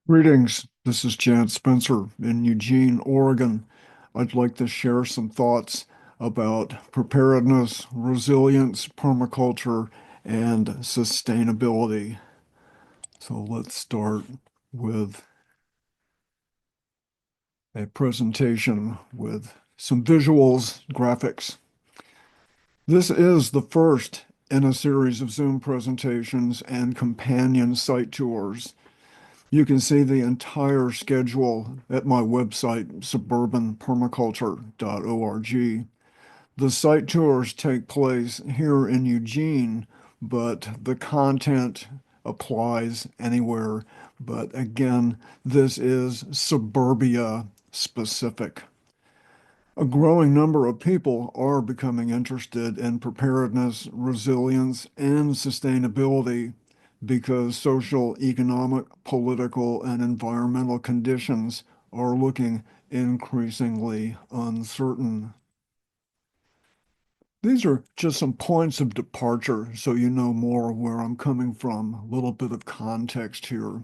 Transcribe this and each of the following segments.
Greetings. This is Chad Spencer in Eugene, Oregon. I'd like to share some thoughts about preparedness, resilience, permaculture, and sustainability. So let's start with a presentation with some visuals, graphics. This is the first in a series of Zoom presentations and companion site tours. You can see the entire schedule at my website, suburbanpermaculture.org. The site tours take place here in Eugene, but the content applies anywhere. But again, this is suburbia specific. A growing number of people are becoming interested in preparedness, resilience, and sustainability because social, economic, political, and environmental conditions are looking increasingly uncertain. These are just some points of departure so you know more where I'm coming from, a little bit of context here.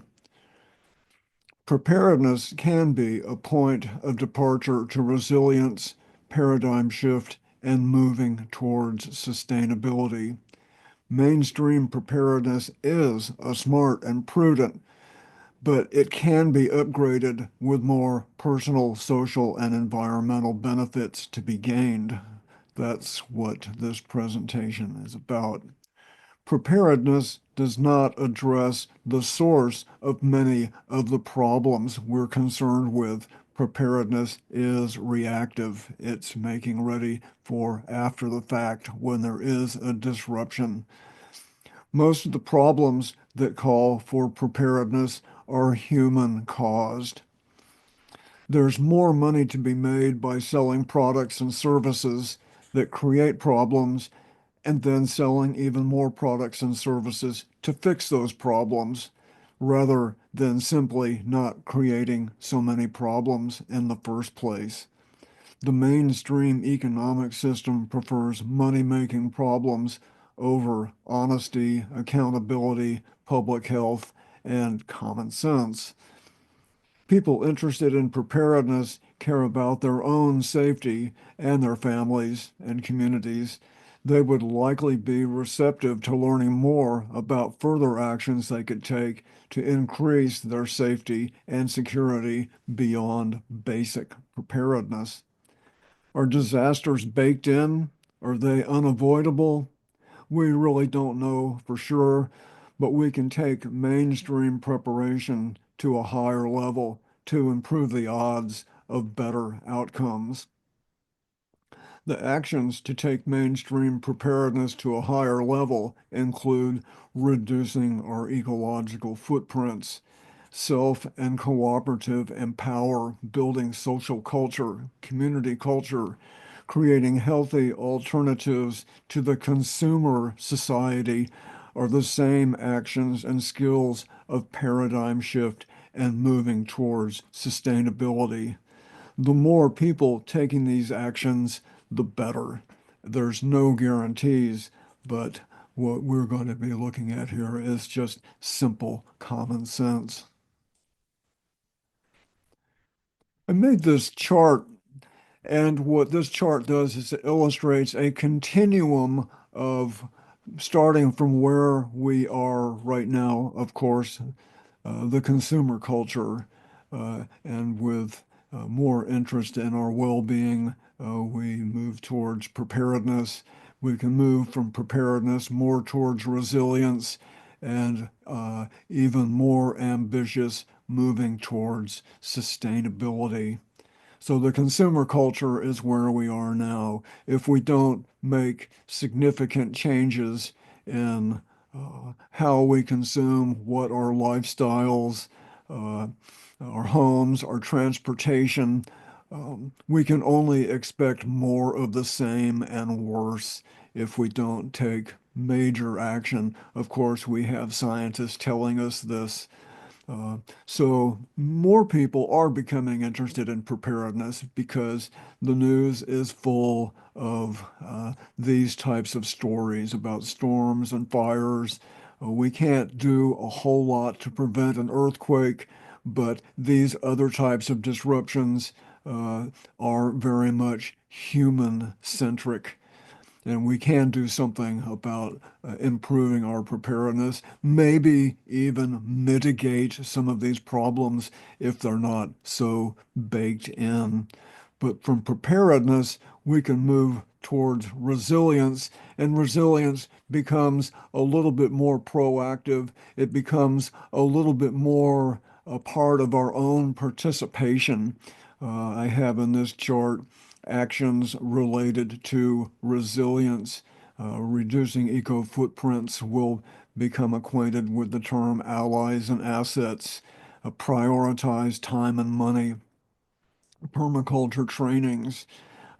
Preparedness can be a point of departure to resilience, paradigm shift, and moving towards sustainability. Mainstream preparedness is a smart and prudent, but it can be upgraded with more personal, social, and environmental benefits to be gained. That's what this presentation is about. Preparedness does not address the source of many of the problems we're concerned with. Preparedness is reactive. It's making ready for after the fact when there is a disruption. Most of the problems that call for preparedness are human caused. There's more money to be made by selling products and services that create problems and then selling even more products and services to fix those problems rather than simply not creating so many problems in the first place. The mainstream economic system prefers money-making problems over honesty, accountability, public health, and common sense. People interested in preparedness care about their own safety and their families and communities. They would likely be receptive to learning more about further actions they could take to increase their safety and security beyond basic preparedness. Are disasters baked in? Are they unavoidable? We really don't know for sure, but we can take mainstream preparation to a higher level to improve the odds of better outcomes. The actions to take mainstream preparedness to a higher level include reducing our ecological footprints, self and cooperative empower, building social culture, community culture, creating healthy alternatives to the consumer society are the same actions and skills of paradigm shift and moving towards sustainability. The more people taking these actions, the better. There's no guarantees, but what we're going to be looking at here is just simple common sense. I made this chart, and what this chart does is it illustrates a continuum of starting from where we are right now, of course, the consumer culture, and with more interest in our well-being, we move towards preparedness. We can move from preparedness more towards resilience and even more ambitious, moving towards sustainability. So the consumer culture is where we are now. If we don't make significant changes in how we consume, what our lifestyles, uh, our homes, our transportation, we can only expect more of the same and worse if we don't take major action. Of course, we have scientists telling us this. uh, so more people are becoming interested in preparedness because the news is full of these types of stories about storms and fires. We can't do a whole lot to prevent an earthquake, but these other types of disruptions uh, are very much human centric. And we can do something about improving our preparedness, maybe even mitigate some of these problems if they're not so baked in. But from preparedness, we can move towards resilience, and resilience becomes a little bit more proactive. It becomes a little bit more a part of our own participation. I have in this chart actions related to resilience. Reducing eco footprints will become acquainted with the term allies and assets, prioritize time and money, permaculture trainings,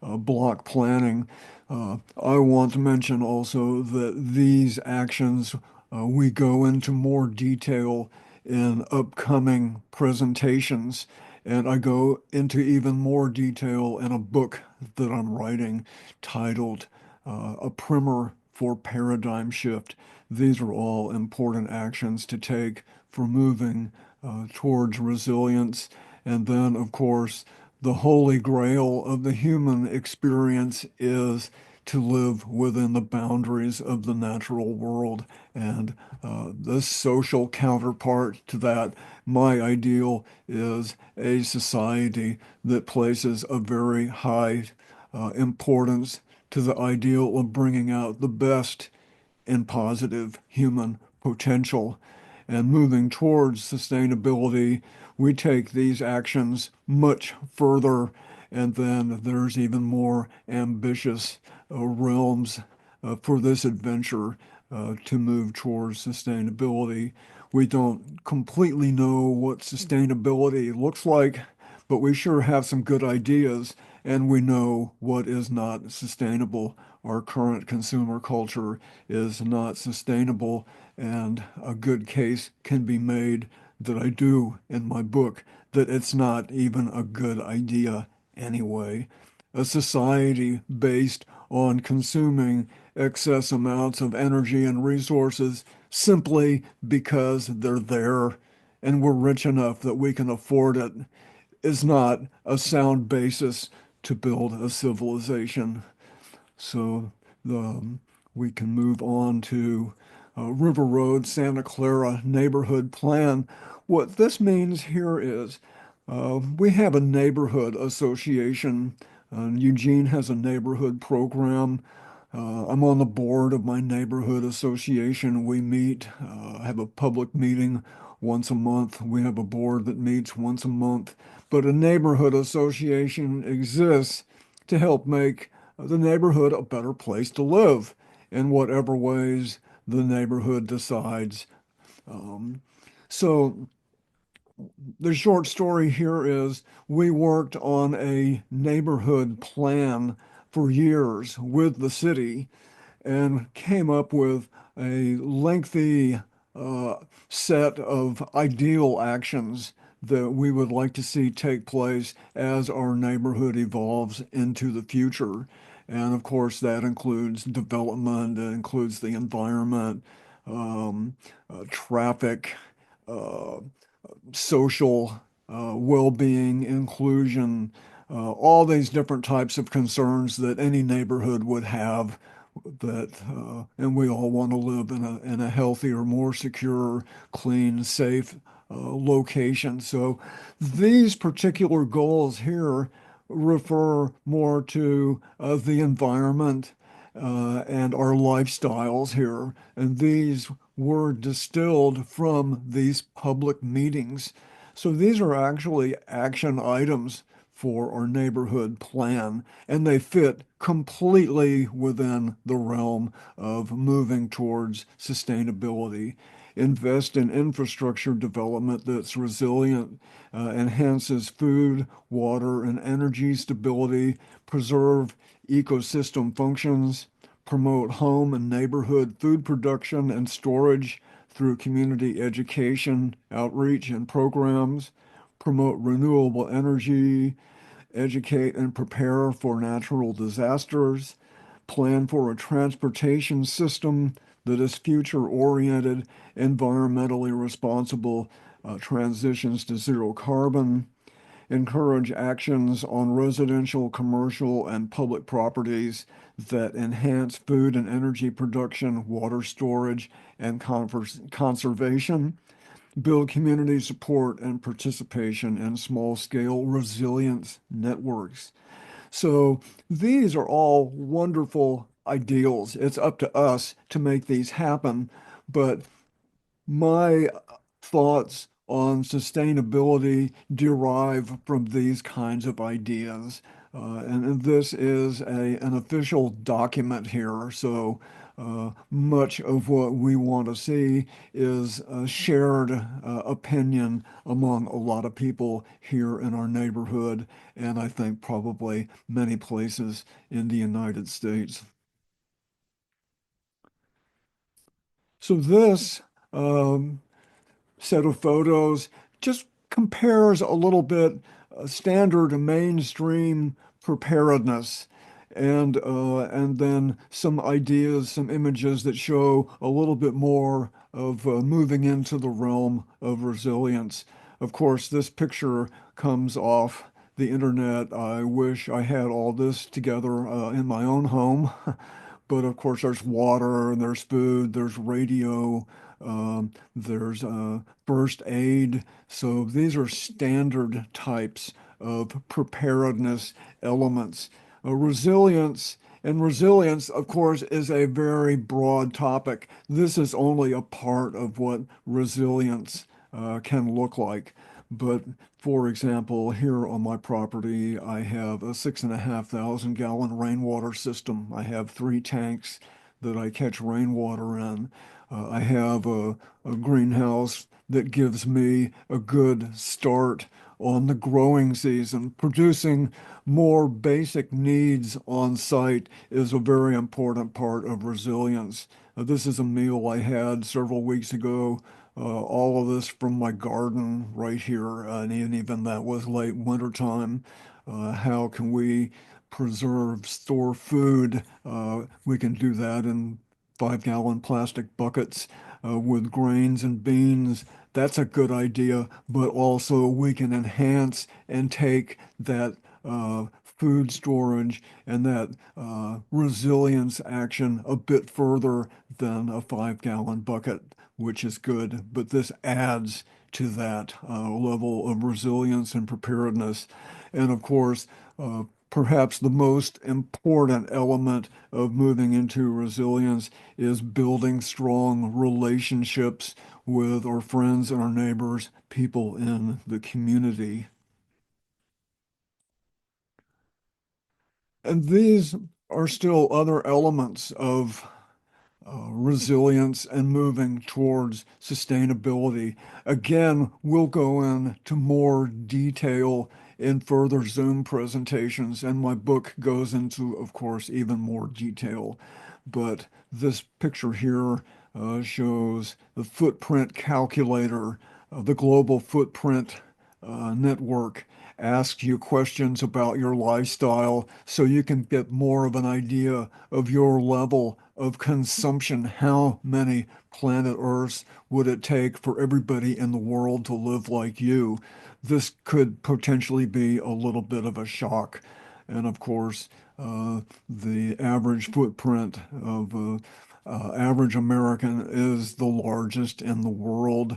block planning. I want to mention also that these actions we go into more detail in upcoming presentations, and I go into even more detail in a book that I'm writing titled A Primer for Paradigm Shift. These are all important actions to take for moving towards resilience. And then, of course, the holy grail of the human experience is to live within the boundaries of the natural world. And the social counterpart to that, my ideal is a society that places a very high importance to the ideal of bringing out the best and positive human potential. And moving towards sustainability, we take these actions much further, and then there's even more ambitious realms for this adventure to move towards sustainability. We don't completely know what sustainability looks like, but we sure have some good ideas, and we know what is not sustainable. Our current consumer culture is not sustainable, and a good case can be made that I do in my book that it's not even a good idea anyway. A society based on consuming excess amounts of energy and resources simply because they're there and we're rich enough that we can afford it is not a sound basis to build a civilization. So the, we can move on to River Road, Santa Clara neighborhood plan. What this means here is we have a neighborhood association. Eugene has a neighborhood program. I'm on the board of my neighborhood association. We meet, have a public meeting once a month. We have a board that meets once a month. But a neighborhood association exists to help make the neighborhood a better place to live in whatever ways the neighborhood decides. Um, so the short story here is we worked on a neighborhood plan for years with the city and came up with a lengthy uh, set of ideal actions that we would like to see take place as our neighborhood evolves into the future. And of course, that includes development, it includes the environment, traffic, uh, social well-being, inclusion, all these different types of concerns that any neighborhood would have that and we all want to live in a healthier, more secure, clean, safe location. So these particular goals here refer more to the environment and our lifestyles here. And these were distilled from these public meetings. So these are actually action items for our neighborhood plan, and they fit completely within the realm of moving towards sustainability. Invest in infrastructure development that's resilient, enhances food, water, and energy stability, preserve ecosystem functions, promote home and neighborhood food production and storage through community education, outreach, and programs, promote renewable energy, educate and prepare for natural disasters, plan for a transportation system that is future oriented, environmentally responsible, transitions to zero carbon, encourage actions on residential, commercial, and public properties that enhance food and energy production, water storage, and conservation, build community support and participation in small-scale resilience networks. So these are all wonderful ideals. It's up to us to make these happen, but my thoughts on sustainability derive from these kinds of ideas. And this is an official document here. So much of what we want to see is a shared opinion among a lot of people here in our neighborhood, and I think probably many places in the United States. So this um, set of photos just compares a little bit standard mainstream preparedness and then some ideas, some images that show a little bit more of moving into the realm of resilience. Of course, this picture comes off the internet. I wish I had all this together in my own home. But of course, there's water, and there's food, there's radio, there's first aid. So these are standard types of preparedness elements. Resilience, and resilience, of course, is a very broad topic. This is only a part of what resilience can look like. But for example, here on my property, I have a 6,500 gallon rainwater system. I have 3 tanks that I catch rainwater in. I have a greenhouse that gives me a good start on the growing season. Producing more basic needs on site is a very important part of resilience. This is a meal I had several weeks ago. All of this from my garden right here, and even that was late wintertime. How can we preserve, store food? We can do that in 5 gallon plastic buckets with grains and beans. That's a good idea, but also we can enhance and take that food storage and that resilience action a bit further than a 5 gallon bucket, which is good. But this adds to that level of resilience and preparedness. And of course, perhaps the most important element of moving into resilience is building strong relationships with our friends and our neighbors, people in the community. And these are still other elements of resilience and moving towards sustainability. Again, we'll go into more detail in further Zoom presentations, and my book goes into, of course, even more detail. But this picture here shows the footprint calculator, the global footprint network asks you questions about your lifestyle so you can get more of an idea of your level of consumption. How many planet Earths would it take for everybody in the world to live like you? This could potentially be a little bit of a shock. And of course, the average footprint of average American is the largest in the world.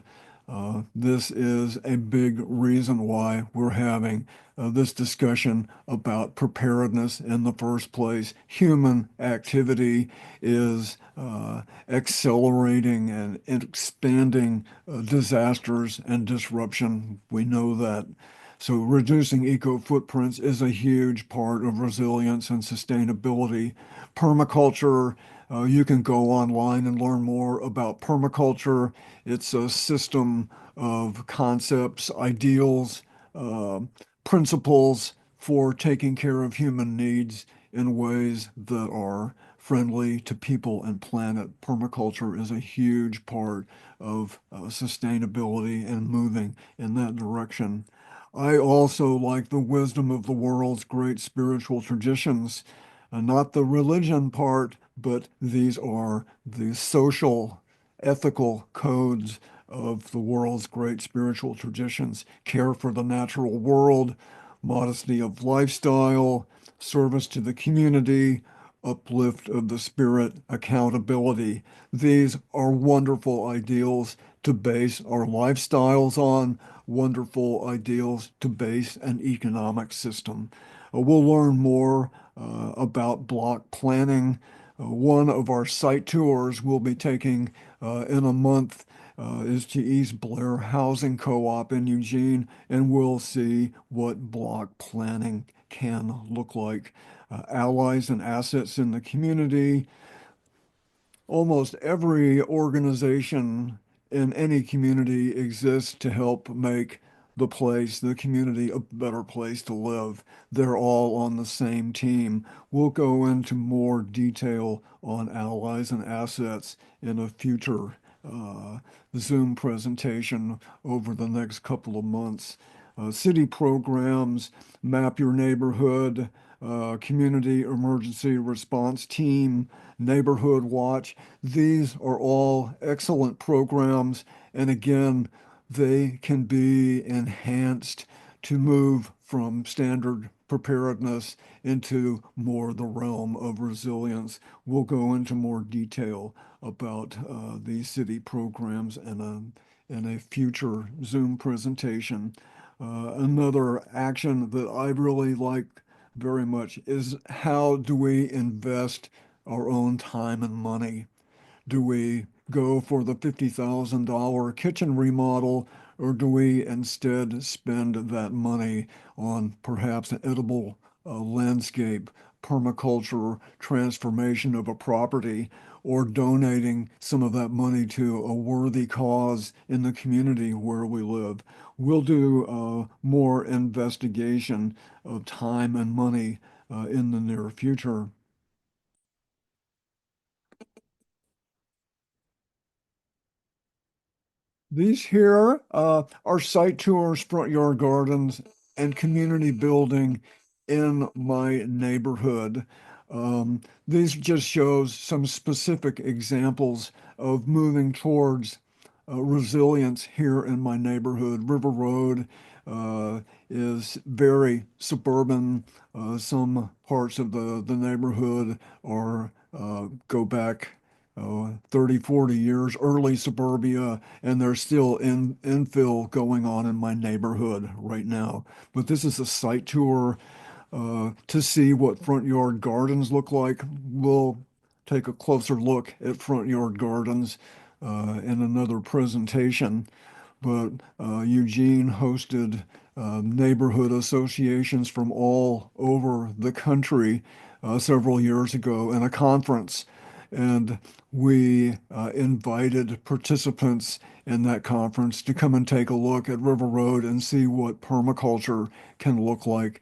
This is a big reason why we're having this discussion about preparedness in the first place. Human activity is accelerating and expanding disasters and disruption. We know that. So reducing eco footprints is a huge part of resilience and sustainability. Permaculture, you can go online and learn more about permaculture. It's a system of concepts, ideals, uh, principles for taking care of human needs in ways that are friendly to people and planet. Permaculture is a huge part of sustainability and moving in that direction. I also like the wisdom of the world's great spiritual traditions, not the religion part, but these are the social, ethical codes of the world's great spiritual traditions: care for the natural world, modesty of lifestyle, service to the community, uplift of the spirit, accountability. These are wonderful ideals to base our lifestyles on, wonderful ideals to base an economic system. We'll learn more about block planning. One of our site tours we'll be taking in a month is to East Blair Housing Co-op in Eugene, and we'll see what block planning can look like. Allies and assets in the community. Almost every organization in any community exists to help make the community, a better place to live. They're all on the same team. We'll go into more detail on allies and assets in a future uh, Zoom presentation over the next couple of months. City programs, map your neighborhood, community emergency response team, neighborhood watch. These are all excellent programs. And again, they can be enhanced to move from standard preparedness into more the realm of resilience. We'll go into more detail about these city programs in a future Zoom presentation. Another action that I really like very much is how do we invest our own time and money? Do we go for the $50,000 kitchen remodel, or do we instead spend that money on perhaps an edible landscape, permaculture, transformation of a property, or donating some of that money to a worthy cause in the community where we live? We'll do more investigation of time and money in the near future. These here are site tours, front yard gardens, and community building in my neighborhood. These just shows some specific examples of moving towards resilience here in my neighborhood. River Road is very suburban. Some parts of the neighborhood are go back 30, 40 years, early suburbia, and there's still infill going on in my neighborhood right now. But this is a site tour to see what front yard gardens look like. We'll take a closer look at front yard gardens in another presentation. But Eugene hosted neighborhood associations from all over the country several years ago in a conference. And we invited participants in that conference to come and take a look at River Road and see what permaculture can look like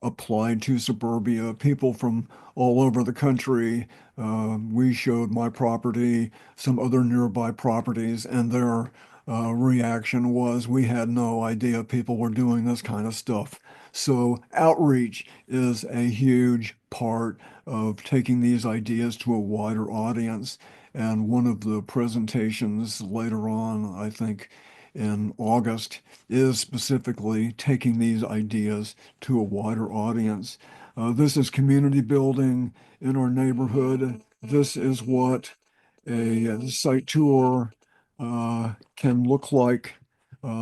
applied to suburbia. People from all over the country. We showed my property, some other nearby properties, and their reaction was we had no idea people were doing this kind of stuff. So outreach is a huge part of taking these ideas to a wider audience. And one of the presentations later on, I think in August, is specifically taking these ideas to a wider audience. This is community building in our neighborhood. This is what a site tour can look like.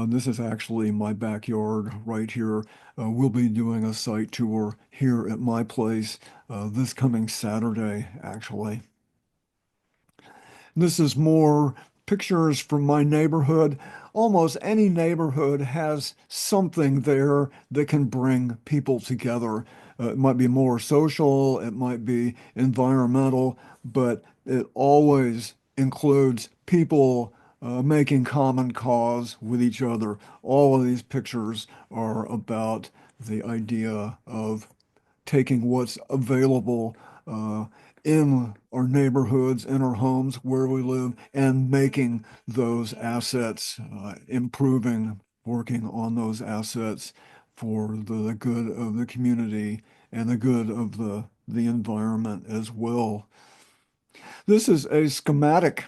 This is actually my backyard right here. We'll be doing a site tour here at my place this coming Saturday, actually. This is more pictures from my neighborhood. Almost any neighborhood has something there that can bring people together. It might be more social, it might be environmental, but it always includes people making common cause with each other. All of these pictures are about the idea of taking what's available uh, in our neighborhoods, in our homes, where we live, and making those assets, improving, working on those assets for the good of the community and the good of the environment as well. This is a schematic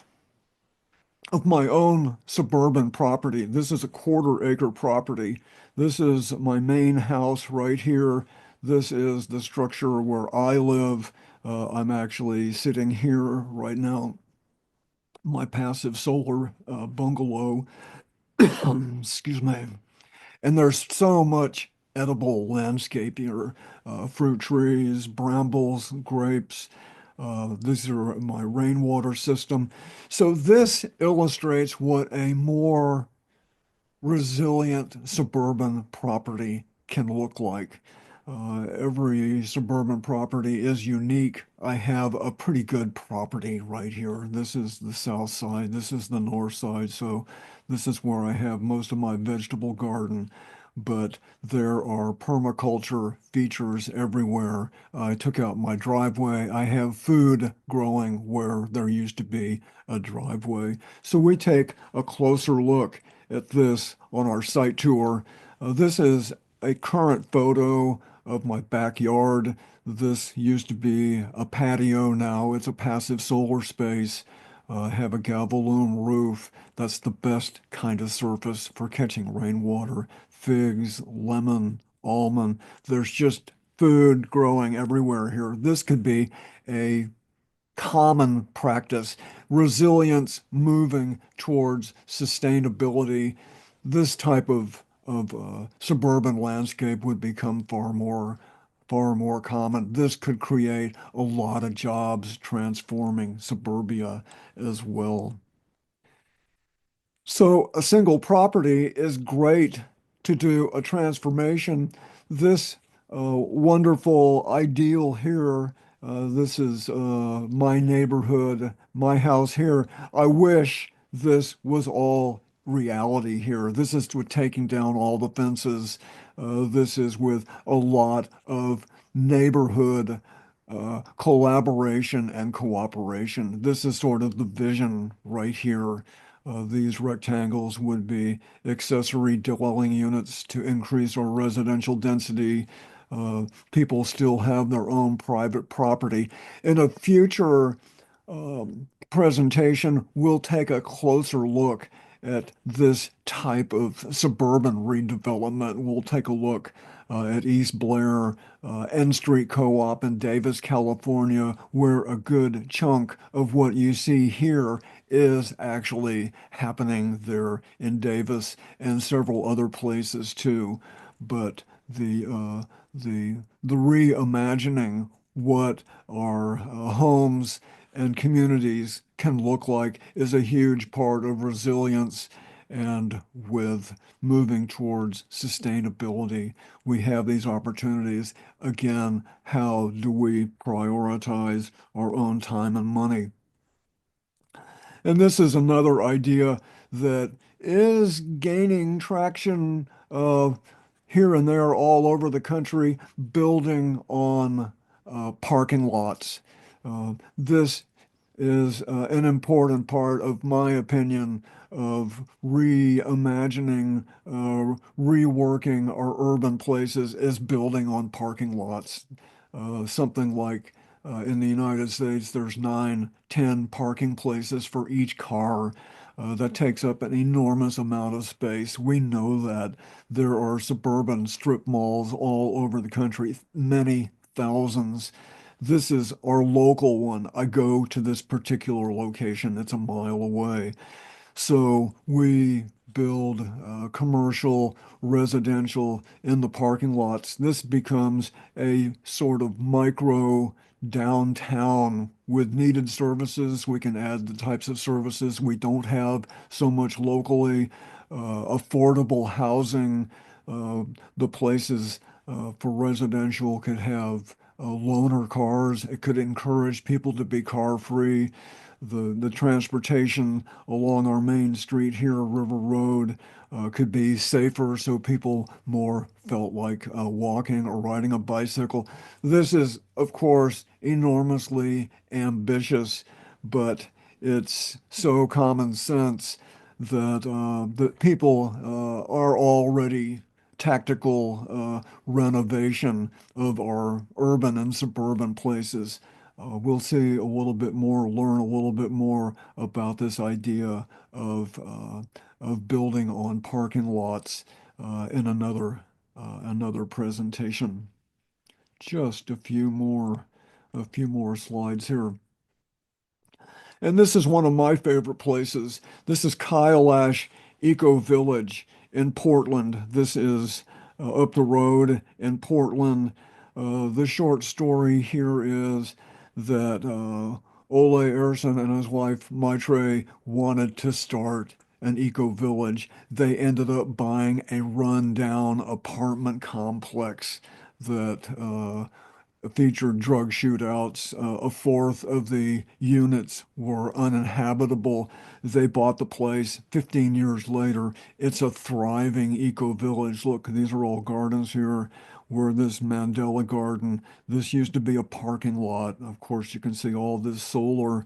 of my own suburban property. This is a quarter acre property. This is my main house right here. This is the structure where I live. I'm actually sitting here right now, my passive solar bungalow. Excuse me. And there's so much edible landscape here, fruit trees, brambles, grapes. These are my rainwater system. So this illustrates what a more resilient suburban property can look like. Every suburban property is unique. I have a pretty good property right here. This is the south side, this is the north side, so this is where I have most of my vegetable garden. But there are permaculture features everywhere. I took out my driveway. I have food growing where there used to be a driveway. So we take a closer look at this on our site tour. This is a current photo of my backyard. This used to be a patio. Now it's a passive solar space. I have a Gavaloon roof. That's the best kind of surface for catching rainwater. Figs, lemon, almond. There's just food growing everywhere here. This could be a common practice, resilience moving towards sustainability. This type of suburban landscape would become far more common. This could create a lot of jobs, transforming suburbia as well. So a single property is great to do a transformation. This wonderful ideal here, this is my neighborhood, my house here. I wish this was all reality here. This is with taking down all the fences. This is with a lot of neighborhood collaboration and cooperation. This is sort of the vision right here. These rectangles would be accessory dwelling units to increase our residential density. People still have their own private property. In a future presentation, we'll take a closer look at this type of suburban redevelopment. We'll take a look at East Blair, N Street Co-op in Davis, California, where a good chunk of what you see here is actually happening there in Davis and several other places too. But the reimagining what our homes and communities can look like is a huge part of resilience. And with moving towards sustainability, we have these opportunities. Again, how do we prioritize our own time and money? And this is another idea that is gaining traction here and there all over the country, building on parking lots. This is an important part of my opinion of reimagining, reworking our urban places is building on parking lots. Something like in the United States, there's 9, 10 parking places for each car. That takes up an enormous amount of space. We know that there are suburban strip malls all over the country, many thousands. This is our local one. I go to this particular location. It's a mile away. So we build commercial, residential in the parking lots. This becomes a sort of micro downtown with needed services. We can add the types of services we don't have so much locally, affordable housing. Uh, the places for residential could have loaner cars. It could encourage people to be car free. The transportation along our main street here, River Road, could be safer so people more felt like walking or riding a bicycle. This is, of course, enormously ambitious, but it's so common sense that people are already tactical renovation of our urban and suburban places. We'll see a little bit more, learn a little bit more about this idea of building on parking lots in another presentation. Just a few more slides here. And this is one of my favorite places. This is Kailash Eco Village in Portland. This is up the road in Portland. The short story here is that Ole Erson and his wife Maitre wanted to start an eco village. They ended up buying a rundown apartment complex that featured drug shootouts. A fourth of the units were uninhabitable. They bought the place. 15 years later, it's a thriving eco village. Look, these are all gardens here. Where this Mandela garden, this used to be a parking lot. Of course, you can see all this solar.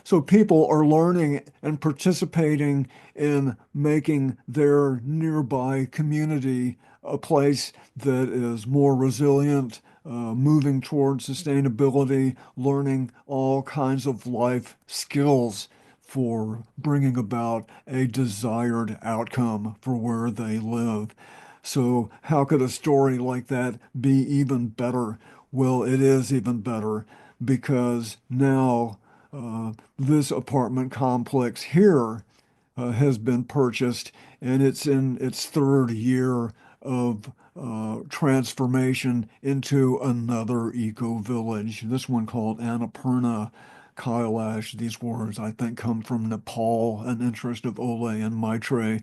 So people are learning and participating in making their nearby community a place that is more resilient, moving towards sustainability, learning all kinds of life skills for bringing about a desired outcome for where they live. So, how could a story like that be even better? Well, it is even better because now this apartment complex here has been purchased and it's in its third year of transformation into another eco village. This one called Annapurna Kailash. These words, I think, come from Nepal, an interest of Ole and Maitre,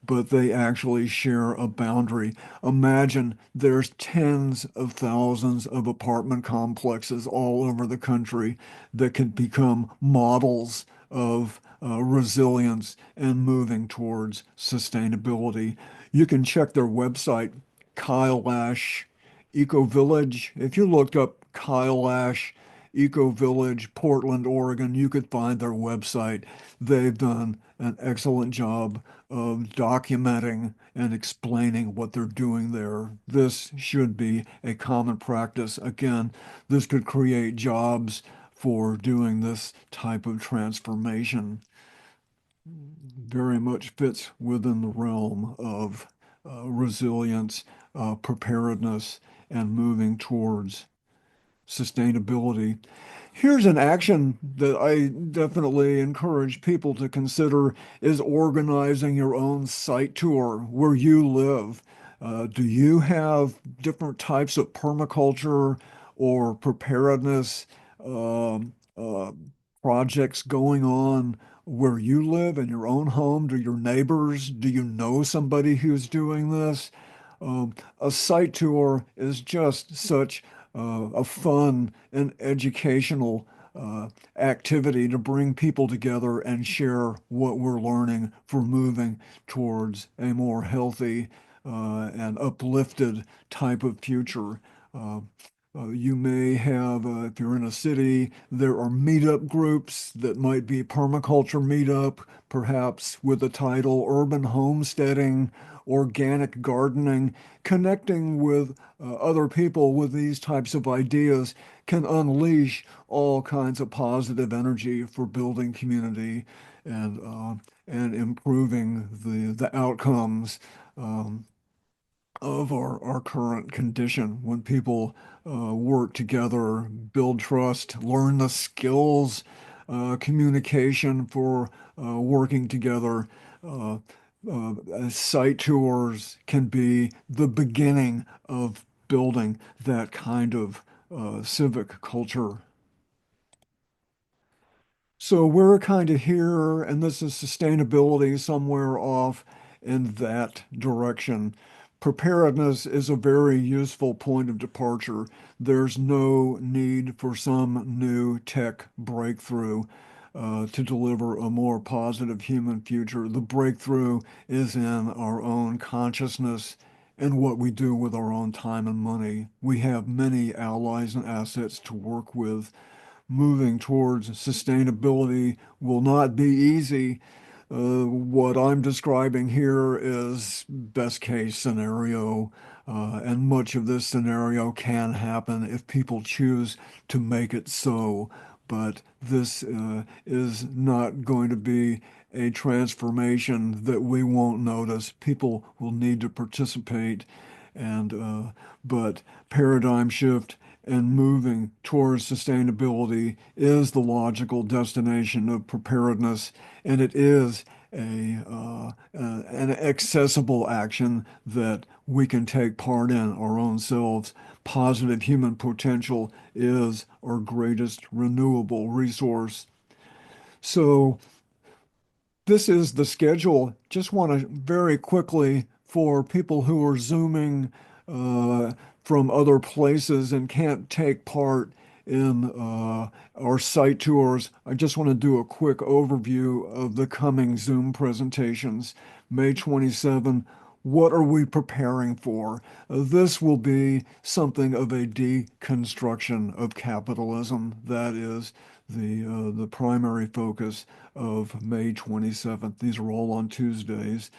but they actually share a boundary. Imagine there's tens of thousands of apartment complexes all over the country that could become models of resilience and moving towards sustainability. You can check their website, Kailash Eco Village. If you looked up Kailash Eco Village, Portland, Oregon, you could find their website. They've done an excellent job of documenting and explaining what they're doing there. This should be a common practice. Again, this could create jobs for doing this type of transformation. Very much fits within the realm of resilience, preparedness, and moving towards sustainability. Here's an action that I definitely encourage people to consider is organizing your own site tour where you live. Do you have different types of permaculture or preparedness uh, projects going on where you live in your own home? Do your neighbors, do you know somebody who's doing this? A site tour is just such a fun and educational activity to bring people together and share what we're learning for moving towards a more healthy and uplifted type of future. Uh, you may have, if you're in a city, there are meetup groups that might be permaculture meetup, perhaps with the title Urban Homesteading, Organic Gardening. Connecting with other people with these types of ideas can unleash all kinds of positive energy for building community and improving the outcomes. Um, of our current condition when people work together, build trust, learn the skills, communication for working together. Uh, Site tours can be the beginning of building that kind of civic culture. So we're kind of here, and this is sustainability somewhere off in that direction. Preparedness is a very useful point of departure. There's no need for some new tech breakthrough to deliver a more positive human future. The breakthrough is in our own consciousness and what we do with our own time and money. We have many allies and assets to work with. Moving towards sustainability will not be easy. What I'm describing here is best case scenario, and much of this scenario can happen if people choose to make it so. But this is not going to be a transformation that we won't notice. People will need to participate, and but paradigm shift and moving towards sustainability is the logical destination of preparedness, and it is an accessible action that we can take part in our own selves. Positive human potential is our greatest renewable resource. So this is the schedule. Just want to very quickly, for people who are Zooming uh, from other places and can't take part in our site tours, I just want to do a quick overview of the coming Zoom presentations. May 27, what are we preparing for? This will be something of a deconstruction of capitalism. That is the primary focus of May 27th. These are all on Tuesdays.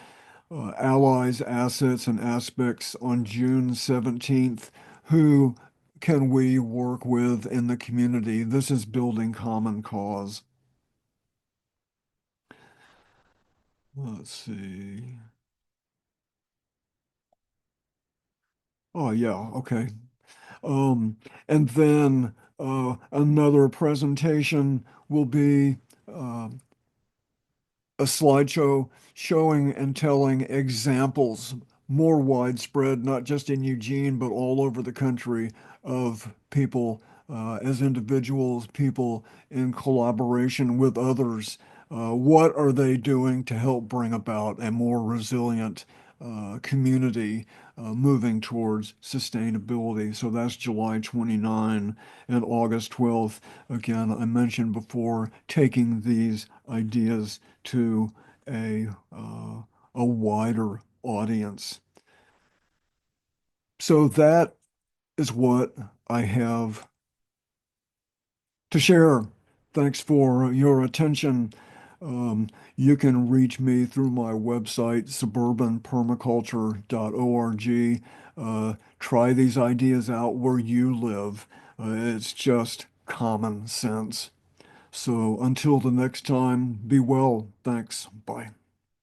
Allies, assets, and aspects on June 17th. Who can we work with in the community? This is building common cause. Let's see. Oh, yeah, okay. Um, and then another presentation will be uh, a slideshow showing and telling examples, more widespread, not just in Eugene, but all over the country, of people as individuals, people in collaboration with others. What are they doing to help bring about a more resilient community moving towards sustainability? So that's July 29 and August 12th. Again, I mentioned before, taking these ideas to a a wider audience. So that is what I have to share. Thanks for your attention. Um, you can reach me through my website, suburbanpermaculture.org. Try these ideas out where you live. It's just common sense. So until the next time, be well. Thanks. Bye.